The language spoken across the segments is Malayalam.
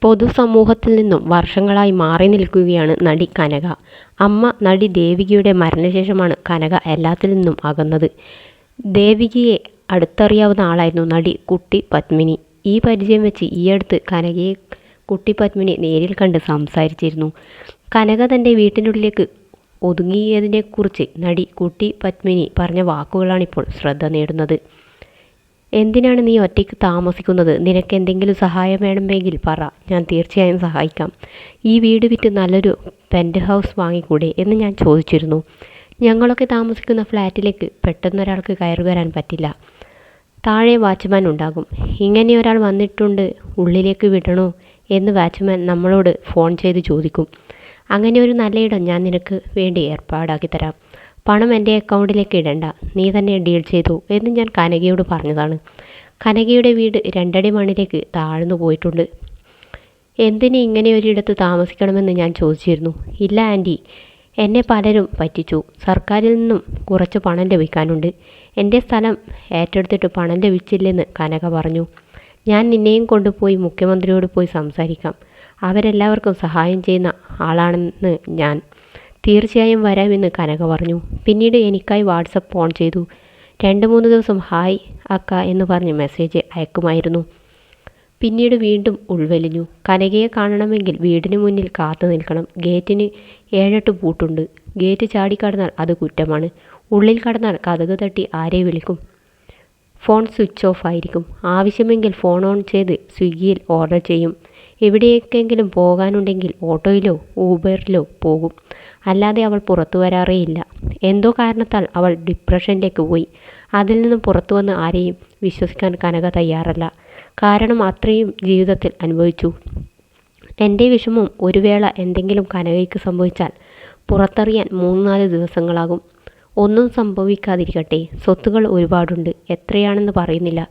പൊതുസമൂഹത്തിൽ നിന്നും വർഷങ്ങളായി മാറി നിൽക്കുകയാണ് നടി കനക. അമ്മ നടി ദേവികയുടെ മരണശേഷമാണ് കനക എല്ലാത്തിൽ നിന്നും അകന്നത്. ദേവികയെ അടുത്തറിയാവുന്ന ആളായിരുന്നു നടി കുട്ടി പത്മിനി. ഈ പരിചയം വെച്ച് ഈയടുത്ത് കനകയെ കുട്ടി പത്മിനി നേരിൽ കണ്ട് സംസാരിച്ചിരുന്നു. കനക തൻ്റെ വീട്ടിനുള്ളിലേക്ക് ഒതുങ്ങിയതിനെക്കുറിച്ച് നടി കുട്ടി പത്മിനി പറഞ്ഞ വാക്കുകളാണിപ്പോൾ ശ്രദ്ധ നേടുന്നത്. എന്തിനാണ് നീ ഒറ്റയ്ക്ക് താമസിക്കുന്നത്? നിനക്ക് എന്തെങ്കിലും സഹായം വേണമെങ്കിൽ പറ, ഞാൻ തീർച്ചയായും സഹായിക്കാം. ഈ വീട് വിറ്റ് നല്ലൊരു പെൻറ്റ് ഹൗസ് വാങ്ങിക്കൂടെ എന്ന് ഞാൻ ചോദിച്ചിരുന്നു. ഞങ്ങളൊക്കെ താമസിക്കുന്ന ഫ്ലാറ്റിലേക്ക് പെട്ടെന്നൊരാൾക്ക് കയറി വരാൻ പറ്റില്ല. താഴെ വാച്ച്മാൻ ഉണ്ടാകും. ഇങ്ങനെ ഒരാൾ വന്നിട്ടുണ്ട്, ഉള്ളിലേക്ക് വിടണോ എന്ന് വാച്ച്മാൻ നമ്മളോട് ഫോൺ ചെയ്ത് ചോദിക്കും. അങ്ങനെ ഒരു നല്ല ഇടം ഞാൻ നിനക്ക് വേണ്ടി ഏർപ്പാടാക്കി തരാം. പണം എൻ്റെ അക്കൗണ്ടിലേക്ക് ഇടണ്ട, നീ തന്നെ ഡീൽ ചെയ്തു എന്ന് ഞാൻ കനകയോട് പറഞ്ഞതാണ്. കനകയുടെ വീട് 2 അടി മണ്ണിലേക്ക് താഴ്ന്നു പോയിട്ടുണ്ട്. എന്തിന് ഇങ്ങനെ ഒരിടത്ത് താമസിക്കണമെന്ന് ഞാൻ ചോദിച്ചിരുന്നു. ഇല്ല ആൻറ്റി, എന്നെ പലരും പറ്റിച്ചു. സർക്കാരിൽ നിന്നും കുറച്ച് പണം ലഭിക്കാനുണ്ട്. എൻ്റെ സ്ഥലം ഏറ്റെടുത്തിട്ട് പണം ലഭിച്ചില്ലെന്ന് കനക പറഞ്ഞു. ഞാൻ നിന്നെയും കൊണ്ടുപോയി മുഖ്യമന്ത്രിയോട് പോയി സംസാരിക്കാം. അവരെല്ലാവർക്കും സഹായം ചെയ്യുന്ന ആളാണെന്ന് ഞാൻ. തീർച്ചയായും വരാമെന്ന് കനക പറഞ്ഞു. പിന്നീട് എനിക്കായി വാട്സപ്പ് ഓൺ ചെയ്തു. 2-3 ദിവസം ഹായ് അക്ക എന്ന് പറഞ്ഞ് മെസ്സേജ് അയക്കുമായിരുന്നു. പിന്നീട് വീണ്ടും ഉൾവലിഞ്ഞു. കനകയെ കാണണമെങ്കിൽ വീടിന് മുന്നിൽ കാത്തു നിൽക്കണം. ഗേറ്റിന് 7-8 പൂട്ടുണ്ട്. ഗേറ്റ് ചാടിക്കടന്നാൽ അത് കുറ്റമാണ്. ഉള്ളിൽ കടന്നാൽ കതക് തട്ടി ആരെ വിളിക്കും? ഫോൺ സ്വിച്ച് ഓഫ് ആയിരിക്കും. ആവശ്യമെങ്കിൽ ഫോൺ ഓൺ ചെയ്ത് സ്വിഗ്ഗിയിൽ ഓർഡർ ചെയ്യും. എവിടേക്കെങ്കിലും പോകാനുണ്ടെങ്കിൽ ഓട്ടോയിലോ ഊബറിലോ പോകും. അല്ലാതെ അവൾ പുറത്തു വരാറേയില്ല. എന്തോ കാരണത്താൽ അവൾ ഡിപ്രഷനിലേക്ക് പോയി. അതിൽ നിന്നും പുറത്തു വന്ന് ആരെയും വിശ്വസിക്കാൻ കനക തയ്യാറല്ല. കാരണം അത്രയും ജീവിതത്തിൽ അനുഭവിച്ചു. എൻ്റെ വിഷമം ഒരു വേള എന്തെങ്കിലും കനകയ്ക്ക് സംഭവിച്ചാൽ പുറത്തറിയാൻ 3-4 ദിവസങ്ങളാകും. ഒന്നും സംഭവിക്കാതിരിക്കട്ടെ, സ്വത്തുകൾ ഒരുപാടുണ്ട്. എത്രയാണെന്ന് പറയുന്നില്ല.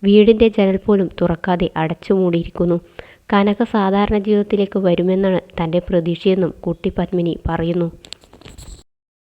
വീടിൻ്റെ ജനൽ പോലും തുറക്കാതെ അടച്ചു മൂടിയിരിക്കുന്നു. കനക സാധാരണ ജീവിതത്തിലേക്ക് വരുമെന്നാണ് തൻ്റെ പ്രതീക്ഷയെന്നും കുട്ടി പത്മിനി പറയുന്നു.